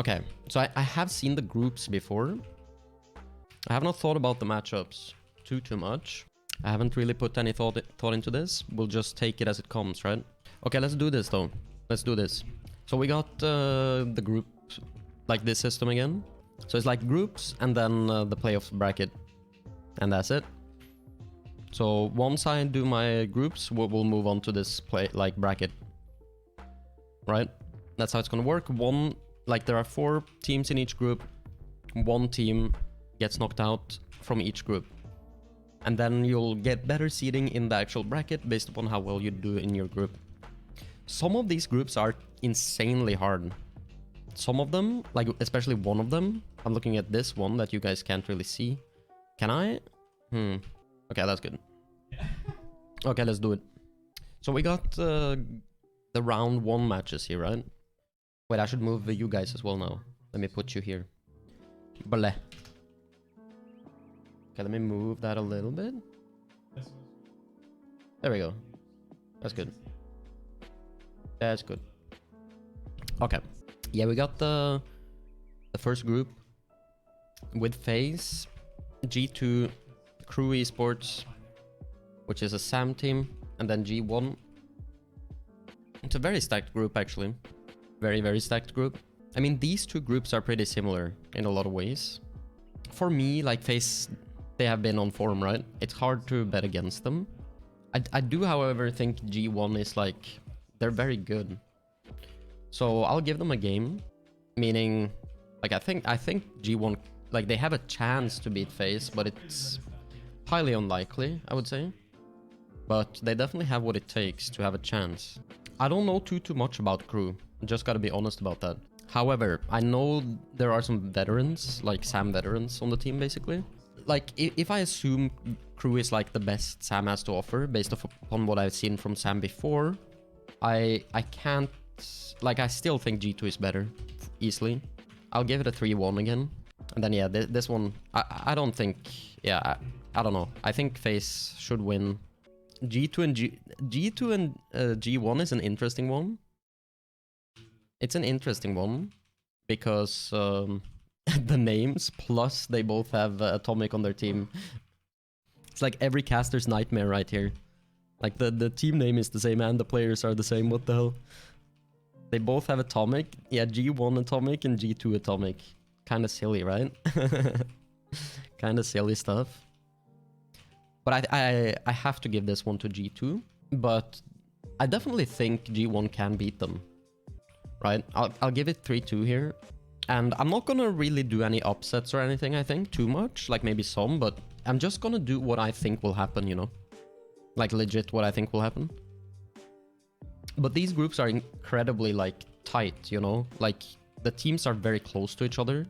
Okay, so I have seen the groups before. I have not thought about the matchups too much. I haven't really put any thought into this. We'll just take it as it comes, right? Okay, let's do this though. Let's do this. So we got the group, like this system again. So it's like groups and then the playoff bracket. And that's it. So once I do my groups, we'll move on to this bracket. Right? That's how it's gonna work. There are 4 teams in each group. 1 team gets knocked out from each group. And then you'll get better seeding in the actual bracket based upon how well you do in your group. Some of these groups are insanely hard. Some of them, like especially one of them, I'm looking at this one that you guys can't really see. Can I? Okay, that's good. Okay, let's do it. So we got the round 1 matches here, right? Wait, I should move you guys as well now. Let me put you here. Bleh. Okay, let me move that a little bit. There we go. That's good. That's good. Okay. Yeah, we got the first group with FaZe, G2, Crew Esports, which is a SAM team, and then G1. It's a very stacked group, actually. Very, very stacked group. I mean, these 2 groups are pretty similar in a lot of ways. For me, like FaZe, they have been on form, right? It's hard to bet against them. I do, however, think G1 is like, they're very good. So I'll give them a game, meaning, like I think G1, like they have a chance to beat FaZe, but it's highly unlikely, I would say. But they definitely have what it takes to have a chance. I don't know too much about Crew. Just gotta be honest about that. However, I know there are some veterans, like SAM veterans on the team, basically. Like, if I assume Crew is like the best SAM has to offer, based upon what I've seen from SAM before, I can't... Like, I still think G2 is better, easily. I'll give it a 3-1 again. And then, yeah, this one, I don't think... Yeah, I don't know. I think FaZe should win. G2 and G1 is an interesting one. It's an interesting one because the names, plus they both have Atomic on their team. It's like every caster's nightmare right here. Like the team name is the same and the players are the same. What the hell? They both have Atomic. Yeah, G1 Atomic and G2 Atomic. Kind of silly, right? Kind of silly stuff. But I have to give this one to G2. But I definitely think G1 can beat them. Right? I'll give it 3-2 here. And I'm not gonna really do any upsets or anything, I think, too much. Like maybe some, but I'm just gonna do what I think will happen, you know? Like legit what I think will happen. But these groups are incredibly, like, tight, you know? Like, the teams are very close to each other.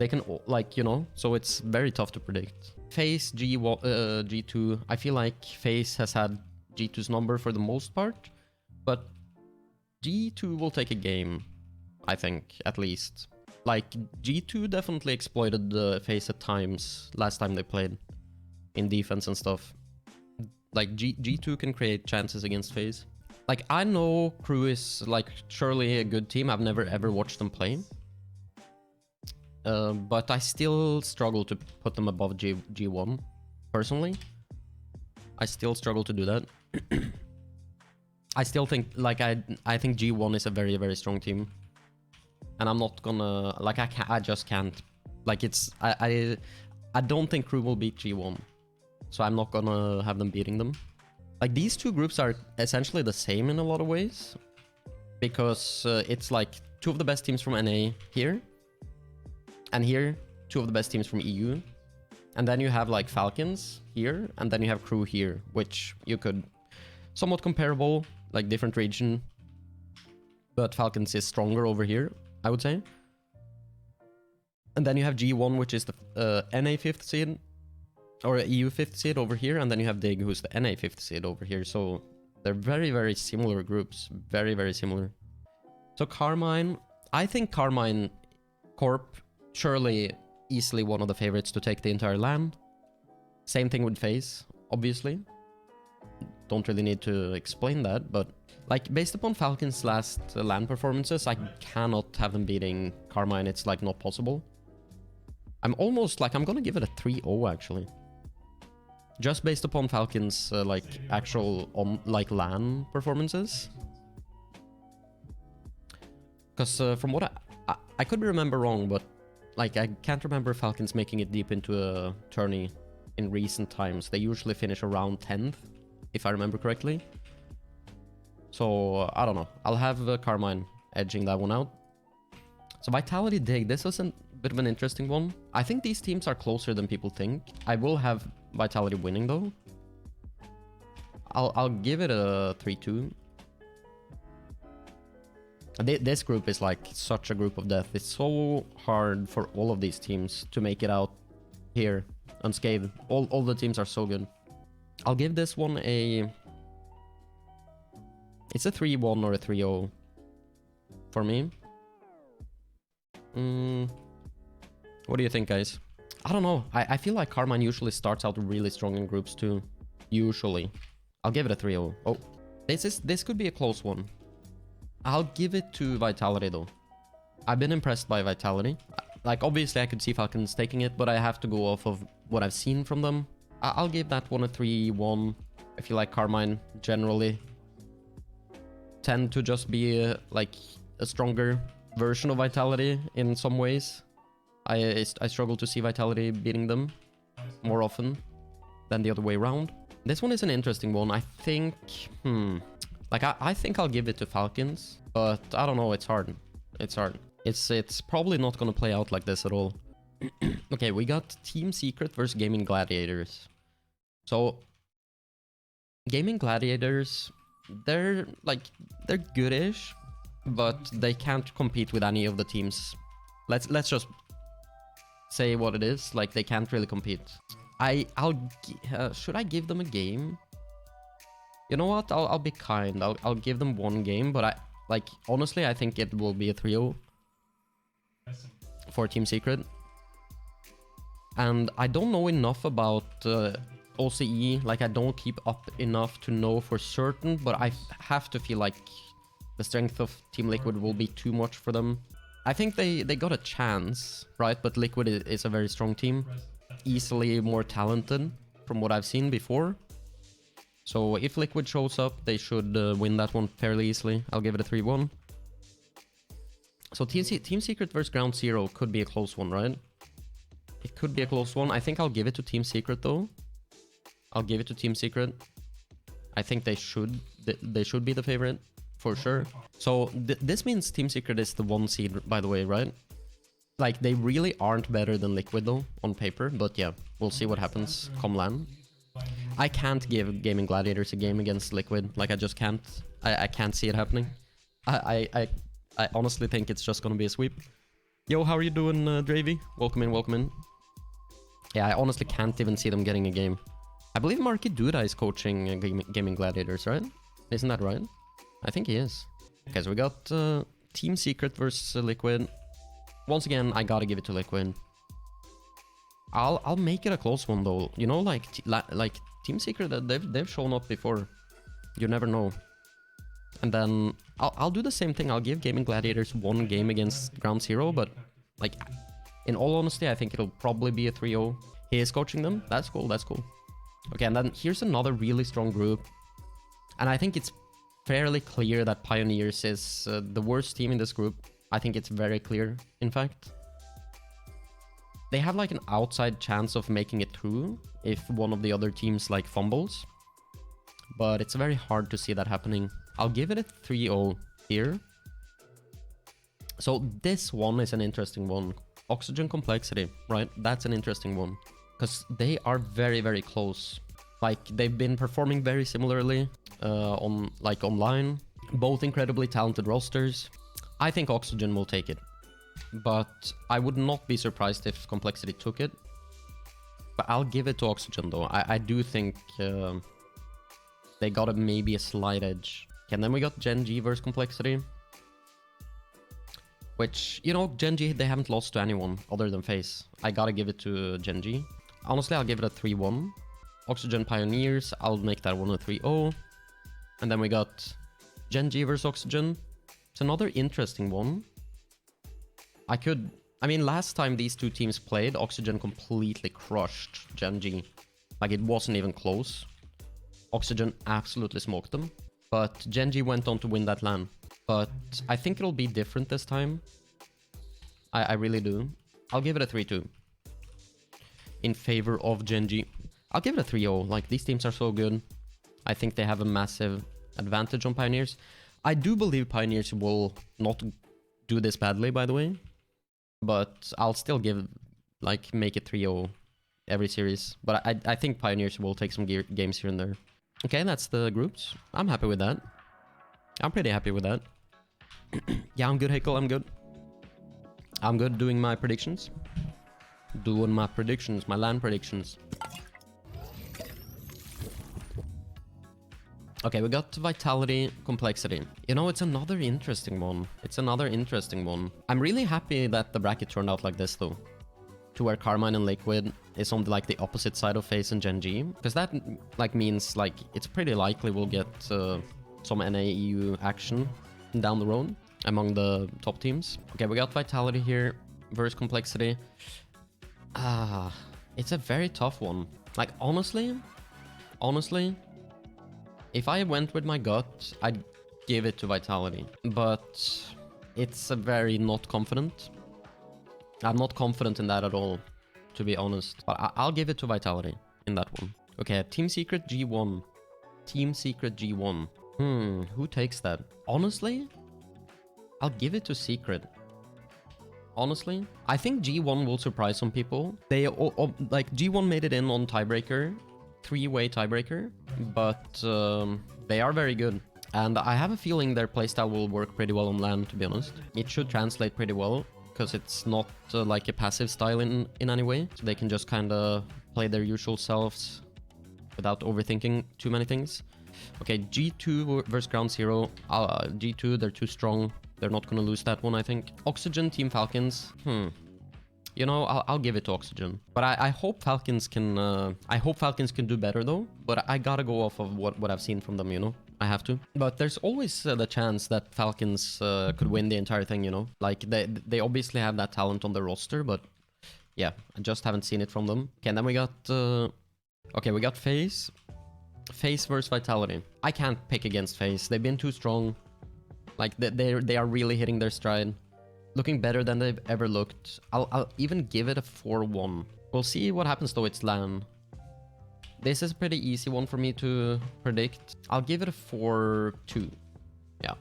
They can, like, you know? So it's very tough to predict. FaZe, G2, I feel like FaZe has had G2's number for the most part. But G2 will take a game, I think, at least. Like, G2 definitely exploited the FaZe at times last time they played. In defense and stuff. Like, G2 can create chances against FaZe. Like, I know Crew is, like, surely a good team. I've never ever watched them play. But I still struggle to put them above G1, personally. I still struggle to do that. I still think, like, I think G1 is a very, very strong team. And I'm not gonna, like, I just can't. Like, it's, I don't think Crew will beat G1. So I'm not gonna have them beating them. Like, these 2 groups are essentially the same in a lot of ways. Because it's like 2 of the best teams from NA here. And here, 2 of the best teams from EU. And then you have like Falcons here. And then you have Crew here. Which you could... Somewhat comparable, like different region. But Falcons is stronger over here, I would say. And then you have G1, which is the NA 5th seed. Or EU 5th seed over here, and then you have Dig, who's the NA 5th seed over here. So they're very, very similar groups. Very, very similar. So Karmine, I think Karmine Corp, surely easily one of the favorites to take the entire LAN. Same thing with FaZe, obviously. don't really need to explain that, but like based upon Falcons' last LAN performances, I cannot have them beating Karma, and it's like not possible. I'm almost like I'm gonna give it a 3-0 actually, just based upon Falcons' like actual on like LAN performances. Because from what I could remember wrong, but like I can't remember Falcons making it deep into a tourney in recent times. They usually finish around 10th, if I remember correctly. So I don't know. I'll have Carmine edging that one out. So Vitality Dig, this was a bit of an interesting one. I think these teams are closer than people think. I will have Vitality winning though. I'll give it a 3-2. This group is like such a group of death. It's so hard for all of these teams to make it out here unscathed. All the teams are so good. I'll give this one a... It's a 3-1 or a 3-0 for me. What do you think, guys? I don't know. I feel like Carmine usually starts out really strong in groups too. Usually. I'll give it a 3-0. Oh, this could be a close one. I'll give it to Vitality though. I've been impressed by Vitality. Like obviously I could see Falcons taking it, but I have to go off of what I've seen from them. I'll give that one a 3-1. I feel like Carmine generally tend to just be like a stronger version of Vitality in some ways. I struggle to see Vitality beating them more often than the other way around. This one is an interesting one. I think... Like, I think I'll give it to Falcons, but I don't know, it's hard. It's hard. It's probably not gonna play out like this at all. Okay, we got Team Secret versus Gaming Gladiators. So, Gaming Gladiators, they're goodish, but they can't compete with any of the teams. Let's just say what it is, like they can't really compete. Should I give them a game? You know what? I'll be kind. I'll give them one game, but honestly, I think it will be a 3-0 for Team Secret. And I don't know enough about OCE. Like I don't keep up enough to know for certain, but I have to feel like the strength of Team Liquid will be too much for them. I think they got a chance, right? But Liquid is a very strong team, easily more talented from what I've seen before. So if Liquid shows up, they should win that one fairly easily. I'll give it a 3-1. So Team Secret versus Ground Zero could be a close one, right? It could be a close one. I think I'll give it to Team Secret though. I'll give it to Team Secret. I think they should be the favorite for sure. So this means Team Secret is the 1 seed, by the way, right? Like they really aren't better than Liquid though on paper, but yeah, we'll see what happens come LAN. I can't give Gaming Gladiators a game against Liquid. Like I just can't. I can't see it happening. I honestly think it's just gonna be a sweep. Yo, how are you doing, Dravy? Welcome in, welcome in. Yeah, I honestly can't even see them getting a game. I believe Marky Duda is coaching Gaming Gladiators, right? Isn't that right? I think he is. Okay, so we got Team Secret versus Liquid. Once again, I gotta give it to Liquid. I'll make it a close one though. You know, like Team Secret, they've shown up before. You never know. And then I'll do the same thing. I'll give Gaming Gladiators one game against Ground Zero, but like in all honesty, I think it'll probably be a 3-0. He is coaching them. That's cool. That's cool. Okay, and then here's another really strong group, and I think it's fairly clear that Pioneers is the worst team in this group. I think it's very clear, in fact. They have like an outside chance of making it through if one of the other teams like fumbles. But it's very hard to see that happening. I'll give it a 3-0 here. So this one is an interesting one. Oxygen Complexity, right? That's an interesting one. Because they are very, very close. Like they've been performing very similarly online. Both incredibly talented rosters. I think Oxygen will take it. But I would not be surprised if Complexity took it. But I'll give it to Oxygen though. I do think they got maybe a slight edge. Okay, and then we got Gen G versus Complexity. Which, you know, Gen G, they haven't lost to anyone other than FaZe. I gotta give it to Gen G. Honestly, I'll give it a 3-1. Oxygen Pioneers, I'll make that 1 a 3-0. And then we got Gen.G versus Oxygen. It's another interesting one. I mean, last time these two teams played, Oxygen completely crushed Gen.G. Like, it wasn't even close. Oxygen absolutely smoked them. But Gen.G went on to win that LAN. But I think it'll be different this time. I really do. I'll give it a 3-2. In favor of Gen.G. I'll give it a 3-0. Like, these teams are so good. I think they have a massive advantage on Pioneers. I do believe Pioneers will not do this badly, by the way. But I'll still give, like, make it 3-0 every series. But I think Pioneers will take some games here and there. Okay, that's the groups. I'm happy with that. I'm pretty happy with that. Yeah, I'm good, Hakel. I'm good. I'm good doing my predictions. Doing my predictions, my LAN predictions. Okay, we got Vitality, Complexity. You know, it's another interesting one. It's another interesting one. I'm really happy that the bracket turned out like this, though. To where Carmine and Liquid is on like the opposite side of FaZe and Gen.G. Because that like means like it's pretty likely we'll get some NA/EU action down the road among the top teams. Okay, we got Vitality here versus Complexity. It's a very tough one. Like, honestly, if I went with my gut, I'd give it to Vitality. But it's a very not confident. I'm not confident in that at all, to be honest. But I'll give it to Vitality in that one. Okay, Team Secret G1. Team Secret G1. Who takes that? Honestly, I'll give it to Secret. Honestly, I think G1 will surprise some people. They like G1 made it in on tiebreaker, 3-way tiebreaker, but they are very good. And I have a feeling their playstyle will work pretty well on LAN, to be honest. It should translate pretty well, because it's not like a passive style in any way. So they can just kind of play their usual selves without overthinking too many things. Okay, G2 versus Ground Zero. G2, they're too strong. They're not going to lose that one, I think. Oxygen, Team Falcons. You know, I'll give it to Oxygen. But I hope Falcons can... I hope Falcons can do better, though. But I gotta go off of what I've seen from them, you know? I have to. But there's always the chance that Falcons could win the entire thing, you know? Like, they obviously have that talent on the roster, but... Yeah, I just haven't seen it from them. Okay, and then we got... Okay, we got FaZe. FaZe versus Vitality. I can't pick against FaZe. They've been too strong. Like, they are really hitting their stride. Looking better than they've ever looked. I'll even give it a 4-1. We'll see what happens, though. It's LAN. This is a pretty easy one for me to predict. I'll give it a 4-2. Yeah.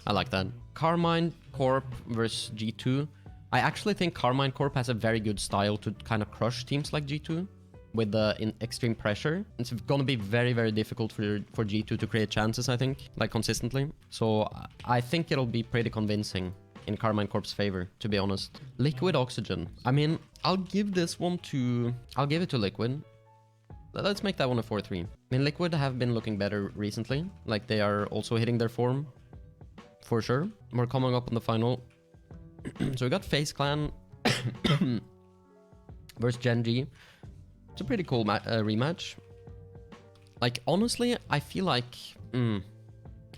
I like that. Carmine Corp versus G2. I actually think Carmine Corp has a very good style to kind of crush teams like G2. With in extreme pressure. It's gonna be very, very difficult for G2 to create chances, I think. Like, consistently. So, I think it'll be pretty convincing in Carmine Corp's favor, to be honest. Liquid Oxygen. I mean, I'll give this one to... I'll give it to Liquid. Let's make that one a 4-3. I mean, Liquid have been looking better recently. Like, they are also hitting their form. For sure. We're coming up on the final. So we got FaZe Clan versus Gen.G. It's a pretty cool rematch. Like, honestly, I feel like...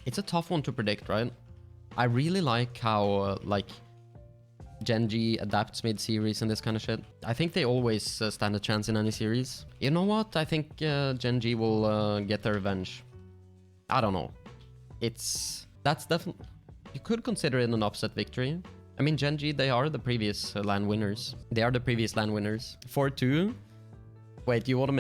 it's a tough one to predict, right? I really like how, like, Gen.G adapts mid-series and this kind of shit. I think they always stand a chance in any series. You know what? I think Gen.G will get their revenge. I don't know. That's definitely... You could consider it an upset victory. I mean, Gen.G, they are the previous LAN winners. They are the previous LAN winners. 4-2. Wait, you want to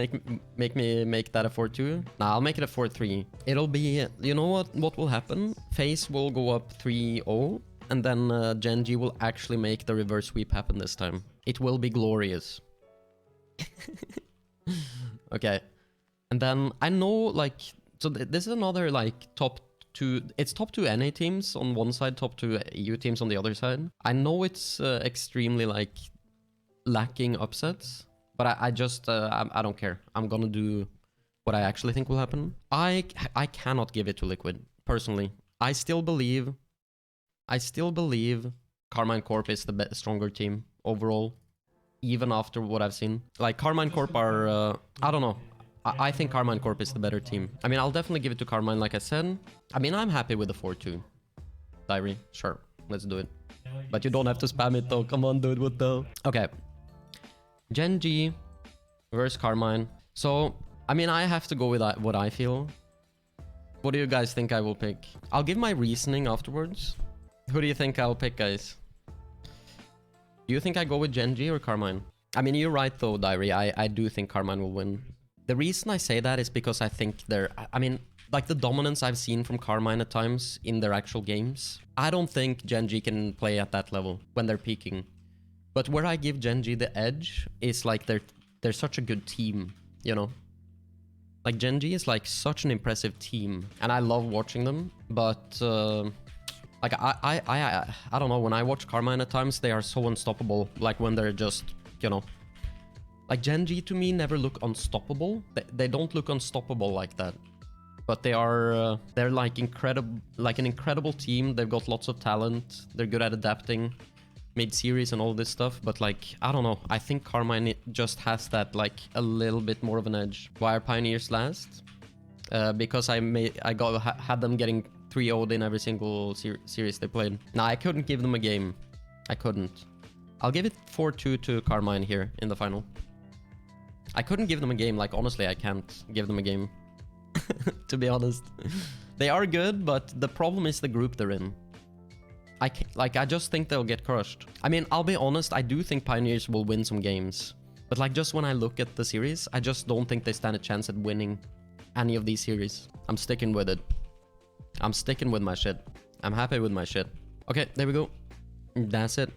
make me make that a 4-2? Nah, I'll make it a 4-3. It'll be... You know what will happen? FaZe will go up 3-0. And then Gen.G will actually make the reverse sweep happen this time. It will be glorious. Okay. And then I know, like... So this is another, like, top 2... It's top 2 NA teams on one side, top 2 EU teams on the other side. I know it's extremely, like, lacking upsets. But I just, I don't care. I'm gonna do what I actually think will happen. I cannot give it to Liquid, personally. I still believe Carmine Corp is the stronger team overall, even after what I've seen. Like, Carmine Corp are, I don't know. I think Carmine Corp is the better team. I mean, I'll definitely give it to Carmine, like I said. I mean, I'm happy with the 4-2. Diary, sure, let's do it. But you don't have to spam it though. Come on, dude, what the? Okay. Gen G versus Carmine. So, I mean, I have to go with what I feel. What do you guys think I will pick? I'll give my reasoning afterwards. Who do you think I'll pick, guys? Do you think I go with Gen G or Carmine? I mean, you're right though, Diary. I do think Carmine will win. The reason I say that is because I think I mean, like the dominance I've seen from Carmine at times in their actual games. I don't think Gen G can play at that level when they're peaking. But where I give Gen G the edge is like they're such a good team, you know? Like Gen G is like such an impressive team and I love watching them, but like I don't know, when I watch Carmine at times, they are so unstoppable. Like when they're just, you know, like Gen G to me never look unstoppable. They don't look unstoppable like that. But they are, they're like an incredible team. They've got lots of talent. They're good at adapting mid-series and all this stuff. But like, I don't know. I think Carmine just has that like a little bit more of an edge. Why are Pioneers last? Because I had them getting 3-0'd in every single series they played. Nah, I couldn't give them a game. I couldn't. I'll give it 4-2 to Carmine here in the final. I couldn't give them a game. Like, honestly, I can't give them a game. To be honest. They are good, but the problem is the group they're in. I just think they'll get crushed. I mean, I'll be honest, I do think Pioneers will win some games. But like, just when I look at the series, I just don't think they stand a chance at winning any of these series. I'm sticking with it. I'm sticking with my shit. I'm happy with my shit. Okay, there we go. That's it.